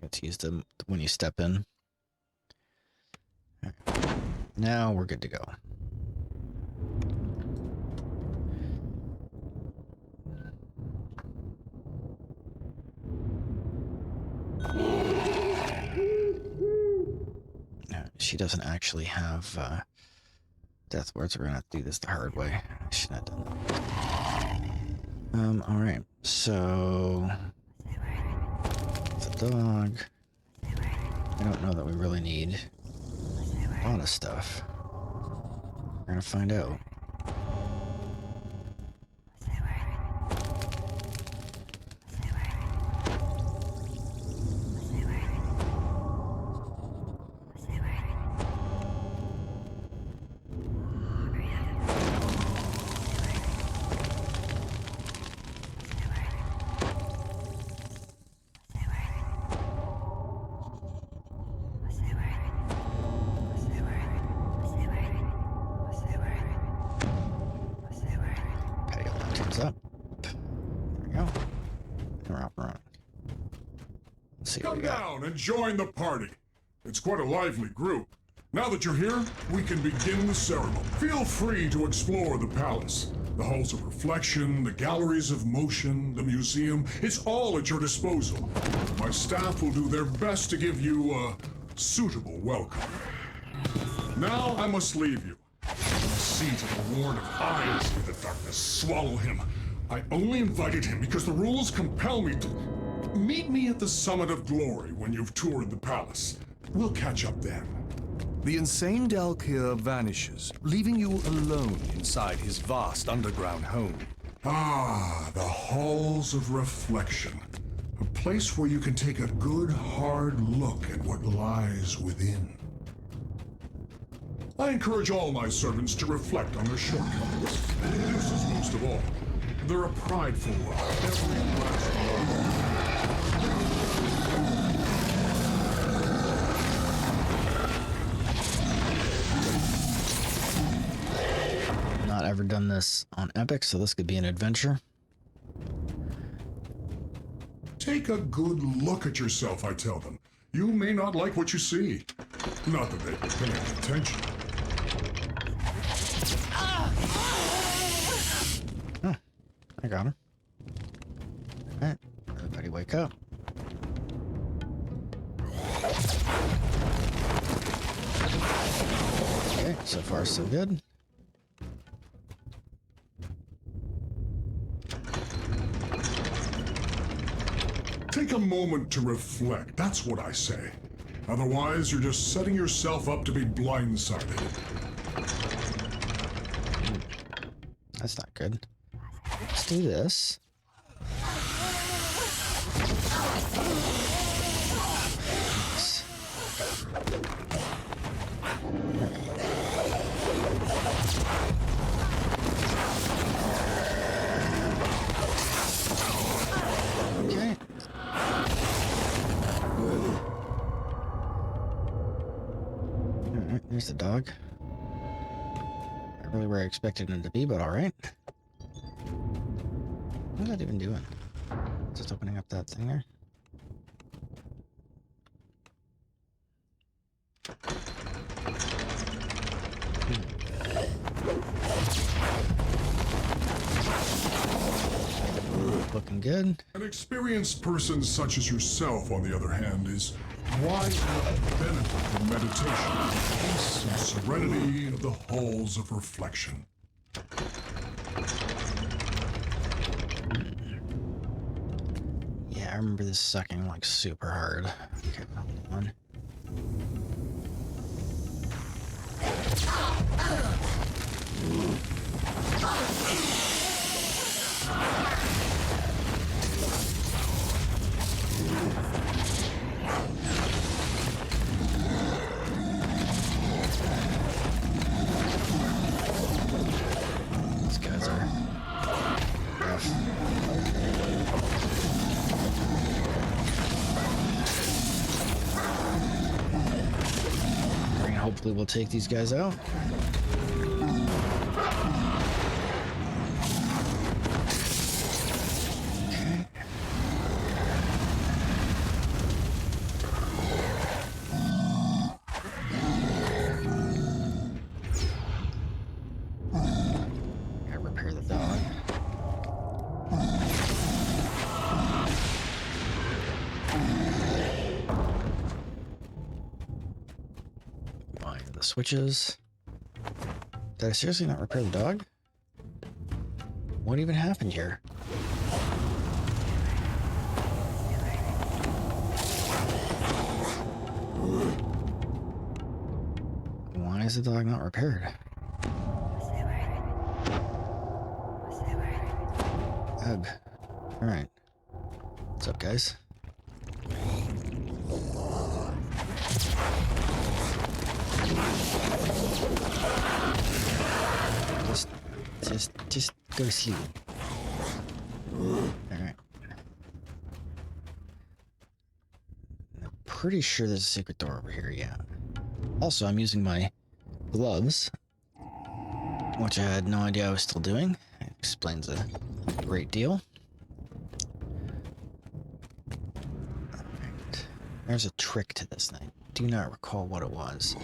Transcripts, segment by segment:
it's used to when you step in. Right. Now we're good to go. She doesn't actually have death words. We're gonna have to do this the hard way. I shouldn't have done that. Alright, so it's a dog. I don't know that we really need a lot of stuff. We're gonna find out. Up. There we go. We're off and running. Let's see what we got. Come down and join the party. It's quite a lively group. Now that you're here, we can begin the ceremony. Feel free to explore the palace. The halls of reflection, the galleries of motion, the museum. It's all at your disposal. My staff will do their best to give you a suitable welcome. Now I must leave you. See to the Lord of Eyes in the darkness. Swallow him. I only invited him because the rules compel me to... Meet me at the summit of glory when you've toured the palace. We'll catch up then. The insane Dalkir vanishes, leaving you alone inside his vast underground home. Ah, the halls of reflection. A place where you can take a good, hard look at what lies within. I encourage all my servants to reflect on their shortcomings. This is most of all. They're a prideful lot. Every last one. Not ever done this on Epic, so this could be an adventure. Take a good look at yourself, I tell them. You may not like what you see. Not that they pay any attention. I got her. Alright, everybody wake up. Okay, so far so good. Take a moment to reflect, that's what I say. Otherwise, you're just setting yourself up to be blindsided. That's not good. Let's do this. Okay. Alright, there's the dog. Not really where I expected him to be, but alright. What is that even doing? Just opening up that thing there? Looking good. An experienced person such as yourself, on the other hand, is wise enough to benefit from meditation, peace and serenity of the halls of reflection. Yeah, I remember this sucking like super hard. Okay, hold on. These guys are rough. Hopefully we'll take these guys out. Okay. switches. Did I seriously not repair the dog? What even happened here? Why is the dog not repaired? Ugh. Alright. What's up, guys? Just go to sleep. Alright. I'm pretty sure there's a secret door over here, yeah. Also, I'm using my gloves, which I had no idea I was still doing. It explains a great deal. Alright. There's a trick to this, and I do not recall what it was.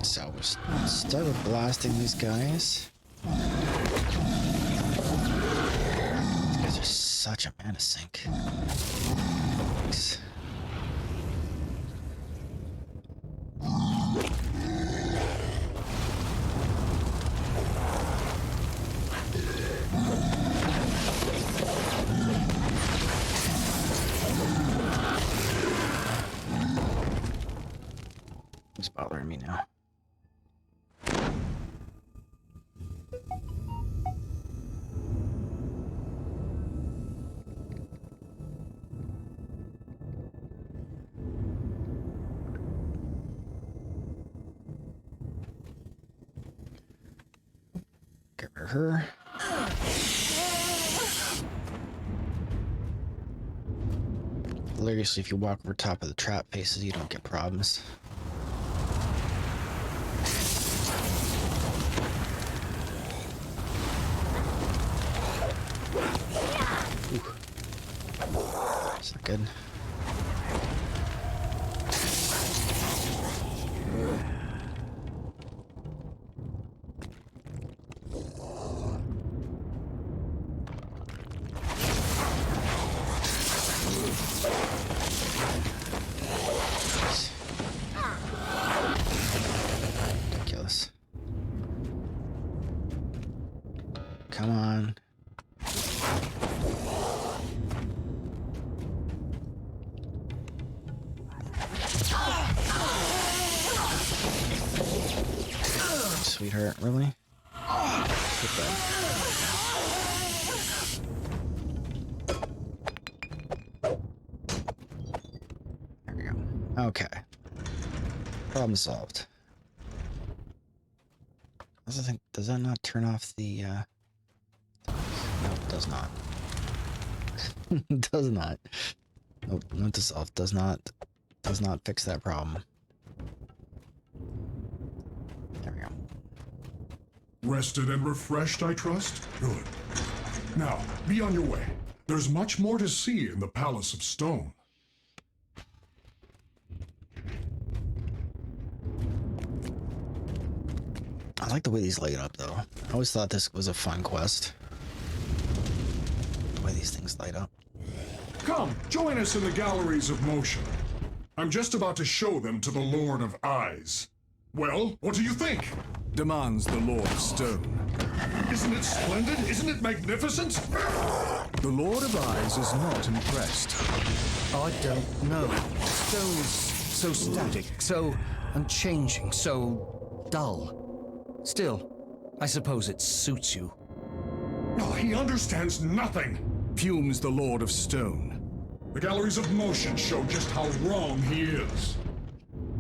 So we'll start with blasting these guys. These guys are such a mana sink. Thanks. It's bothering me now. Get rid of her. Hilariously, if you walk over top of the trap faces, you don't get problems. Ooh. That's not good. Ridiculous. Come on. Sweetheart, really? Get that. There we go. Okay. Problem solved. Does that not turn off the, No, it does not. It does not. Nope, note to self, does not fix that problem. There we go. Rested and refreshed, I trust? Good. Now, be on your way. There's much more to see in the Palace of Stone. I like the way these light up, though. I always thought this was a fun quest. The way these things light up. Come, join us in the Galleries of Motion. I'm just about to show them to the Lord of Eyes. Well, what do you think? Demands the Lord of Stone. Isn't it splendid? Isn't it magnificent? The Lord of Eyes is not impressed. I don't know. Stone is so static, so unchanging, so dull. Still, I suppose it suits you. Oh, he understands nothing. Fumes the Lord of Stone. The Galleries of Motion show just how wrong he is.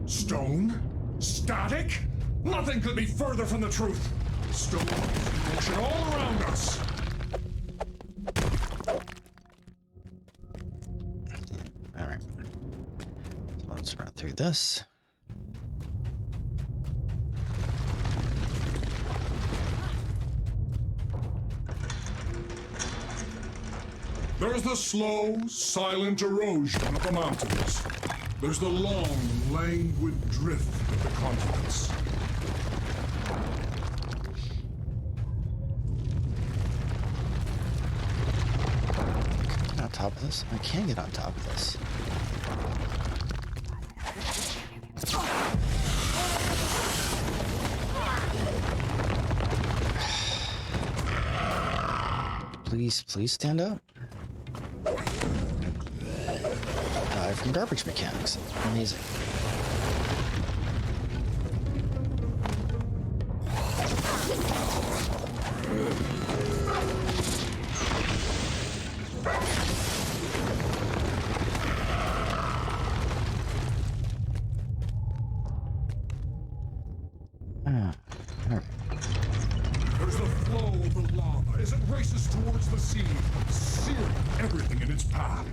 Stone? Static? Nothing could be further from the truth. Stone is in motion all around us. Alright. So let's run through this. There's the slow, silent erosion of the mountains. There's the long, languid drift of the continents. Not top of this? I can get on top of this. Please stand up. Die from garbage mechanics. Amazing. There's the flow of the lava as it races towards the sea, searing everything in its path.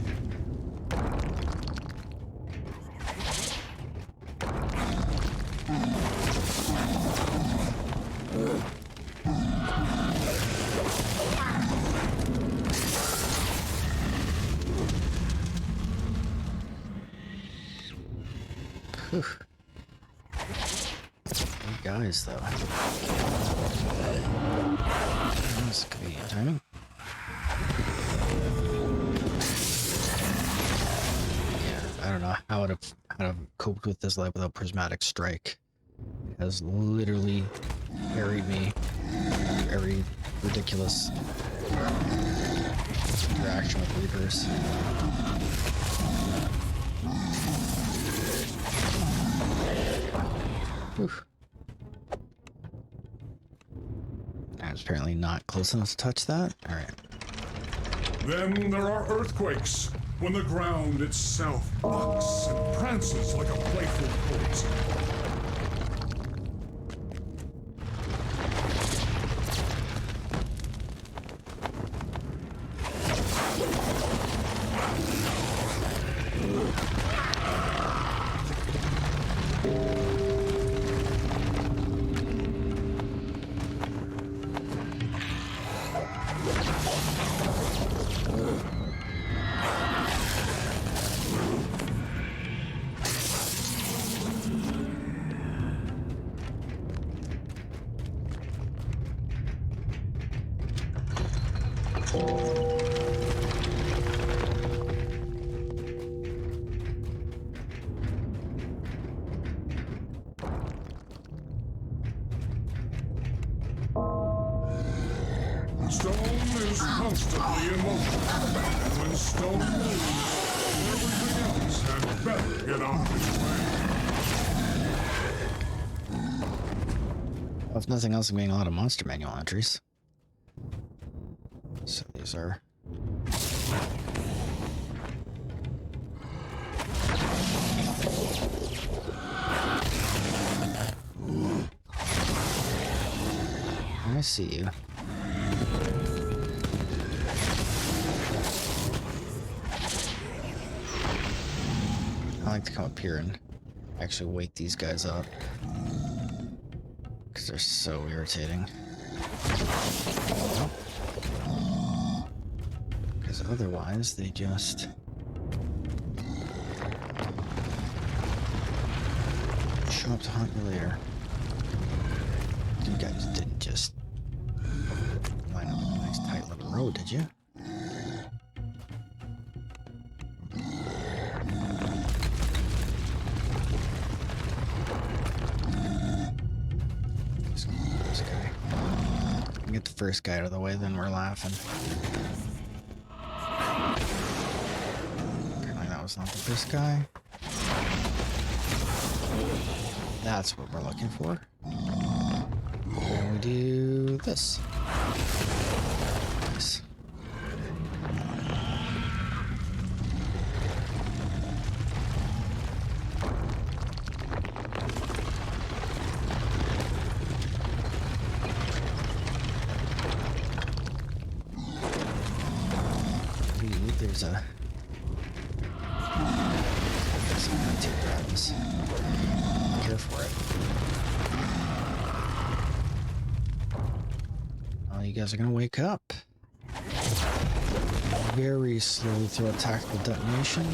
Whew. Good guys, though. This could be timing. Yeah, I don't know how to cope with this life without prismatic strike. It has literally carried me through every ridiculous interaction with Reapers. Whew. I was apparently not close enough to touch that. Alright. Then there are earthquakes, when the ground itself bucks and prances like a playful corpse. Stone is constantly in motion, and when stone moves, everything else had better get out of its way. Well, if nothing else, I'm getting a lot of monster manual entries. So these are... I see you. I like to come up here and actually wake these guys up, because they're so irritating. Because otherwise they just show up to haunt you later. You guys didn't just line up a nice tight little row, did you? This guy. Get the first guy out of the way, then we're laughing. Apparently that was not the first guy. That's what we're looking for. And we do this. Nice. There's a... I'm gonna take grab this. Care for it. Oh, you guys are gonna wake up. Very slowly through a tactical detonation.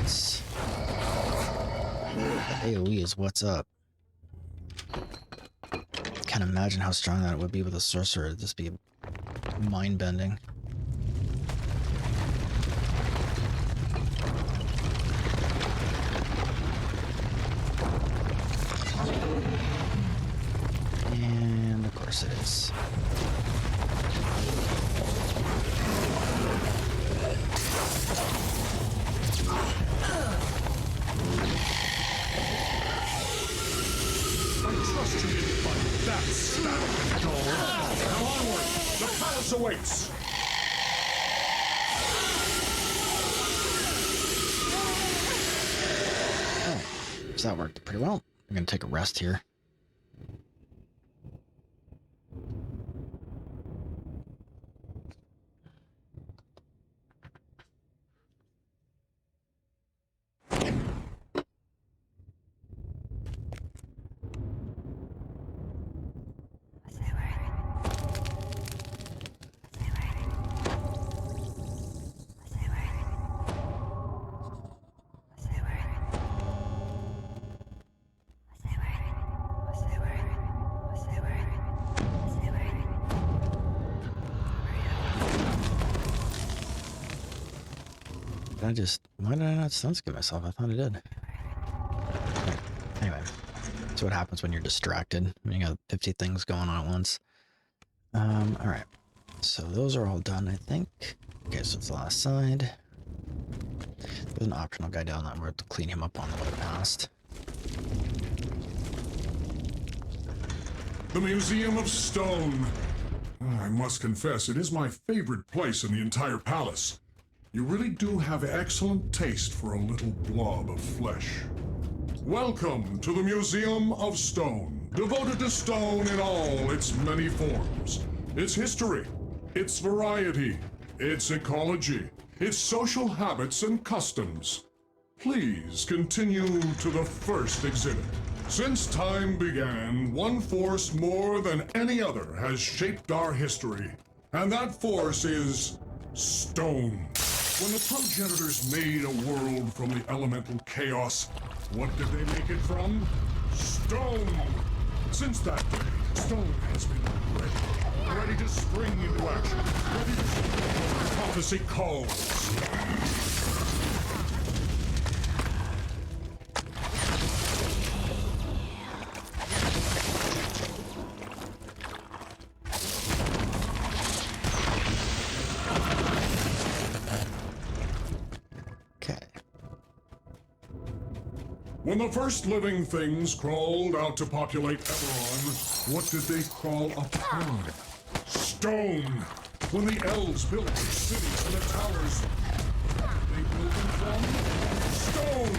It's... The AoE is what's up. Can't imagine how strong that would be with a sorcerer. It'd just be mind-bending. course it is. I trust you didn't find that static and dull. Now onward! The palace awaits! Oh, so that worked pretty well. I'm gonna take a rest here. Why did I not sunscreen myself? I thought I did. Anyway, that's what happens when you're distracted. When you got 50 things going on at once. Alright. So those are all done, I think. Okay, so it's the last side. There's an optional guy down that we're to clean him up on the way past. The Museum of Stone. I must confess, it is my favorite place in the entire palace. You really do have excellent taste for a little blob of flesh. Welcome to the Museum of Stone, devoted to stone in all its many forms. Its history, its variety, its ecology, its social habits and customs. Please continue to the first exhibit. Since time began, one force more than any other has shaped our history. And that force is stone. When the progenitors made a world from the elemental chaos, what did they make it from? Stone! Since that day, stone has been ready to spring into action, ready to support what prophecy calls. When the first living things crawled out to populate Eberron, what did they crawl upon? Stone! When the elves built their cities and their towers, what did they build them from? Stone!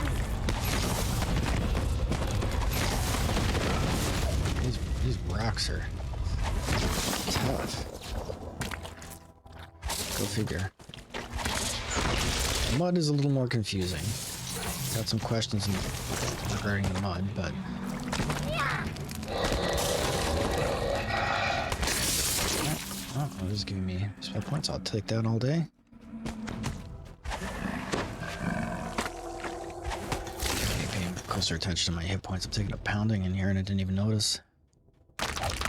These rocks are tough. Go figure. Mud is a little more confusing. Got some questions regarding the mud, but oh, this is giving me spell points. I'll take that all day. Paying closer attention to my hit points. I'm taking a pounding in here and I didn't even notice.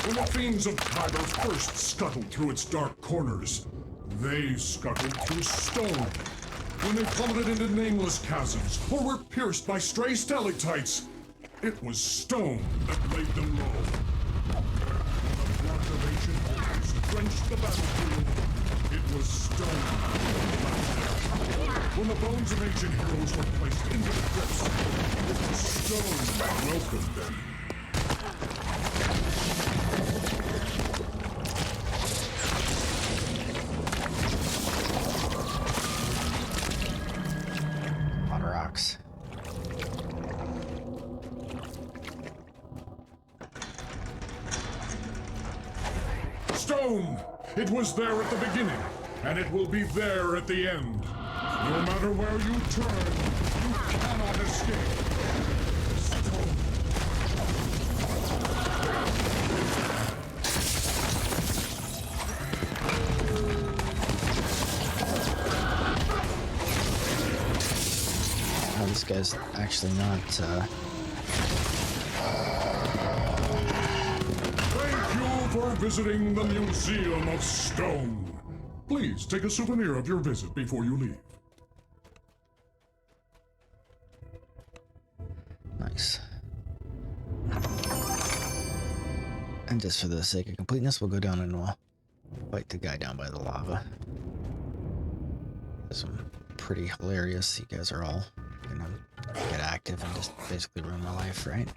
When the fiends of Tiber first scuttled through its dark corners, they scuttled through stone. When they plummeted into nameless chasms, or were pierced by stray stalactites, it was stone that laid them low. When the blood of ancient waters drenched the battlefield, it was stone that left them. When the bones of ancient heroes were placed into the crypts, it was stone that welcomed them. Stone! It was there at the beginning, and it will be there at the end. No matter where you turn, you cannot escape. Stone. Oh, this guy's actually not, For visiting the Museum of Stone. Please take a souvenir of your visit before you leave. Nice. And just for the sake of completeness, we'll go down and we'll fight the guy down by the lava. This one pretty hilarious. You guys are all gonna get active and just basically ruin my life, right?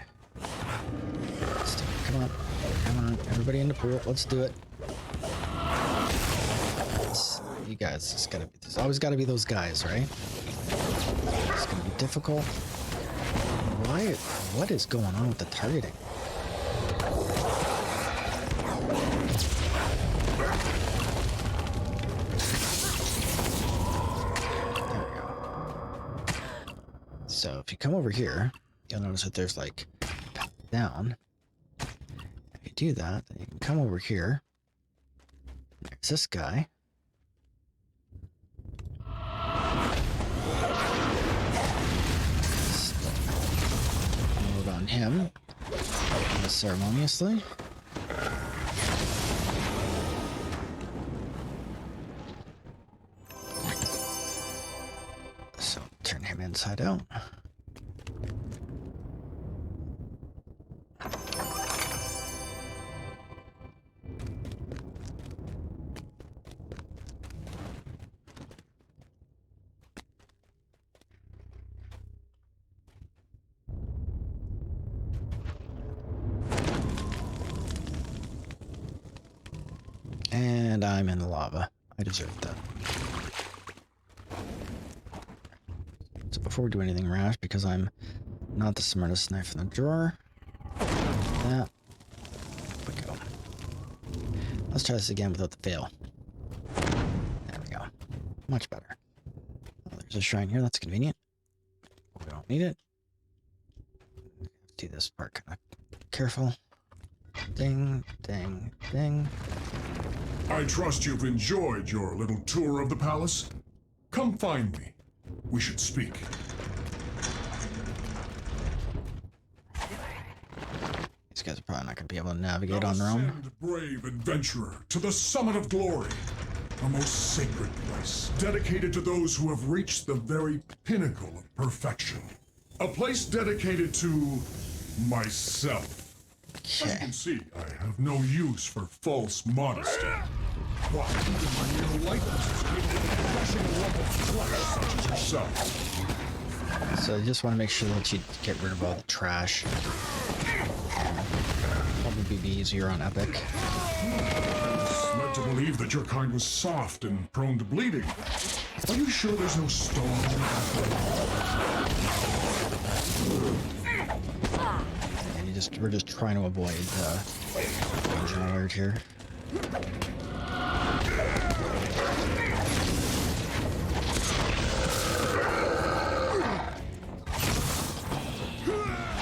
Let's do it. Come on. Come on. Everybody in the pool. Let's do it. You guys, it's gotta be, there's always gotta be those guys, right? It's gonna be difficult. Why? What is going on with the targeting? There we go. So if you come over here, you'll notice that there's like down. If you do that, then you can come over here. There's this guy. Load on him ceremoniously. So turn him inside out. And I'm in the lava. I deserve that. So before we do anything rash, because I'm not the smartest knife in the drawer, that we go. Let's try this again without the fail. There we go. Much better. Oh, there's a shrine here. That's convenient. We don't need it. Do this part kind of careful. Ding, ding, ding. I trust you've enjoyed your little tour of the palace. Come find me. We should speak. These guys are probably not going to be able to navigate Now on their own. ascend, brave adventurer, to the summit of glory, a most sacred place, dedicated to those who have reached the very pinnacle of perfection. A place dedicated to myself. As you Okay. can see, I have no use for false modesty. But even my mere likeness is capable of crushing a lump of flesh such as yourself. So I just want to make sure that you get rid of all the trash. Probably be easier on Epic. I was led to believe that your kind was soft and prone to bleeding. Are you sure there's no stone? And we're just trying to avoid danger alert here.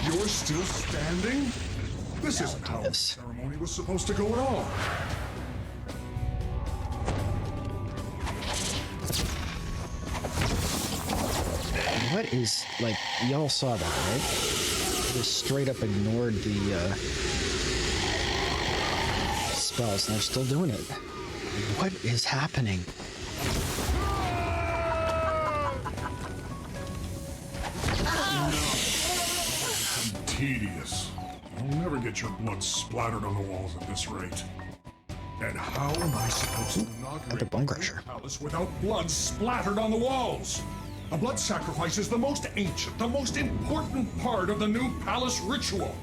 You're still standing? This isn't how the Yes. ceremony was supposed to go at all. What is, like, y'all saw that, right? Just straight up ignored the spells and they're still doing it. What is happening? Tedious. I'll never get your blood splattered on the walls at this rate. And how am I supposed to inaugurate the bone the crusher. palace without blood splattered on the walls? A blood sacrifice is the most ancient, the most important part of the new palace ritual.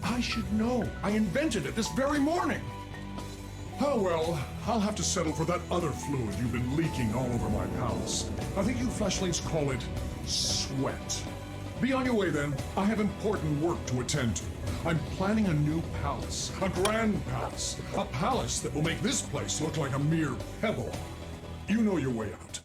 I should know. I invented it this very morning. Oh well, I'll have to settle for that other fluid you've been leaking all over my palace. I think you fleshlings call it sweat. Be on your way then. I have important work to attend to. I'm planning a new palace, a grand palace, a palace that will make this place look like a mere pebble. You know your way out.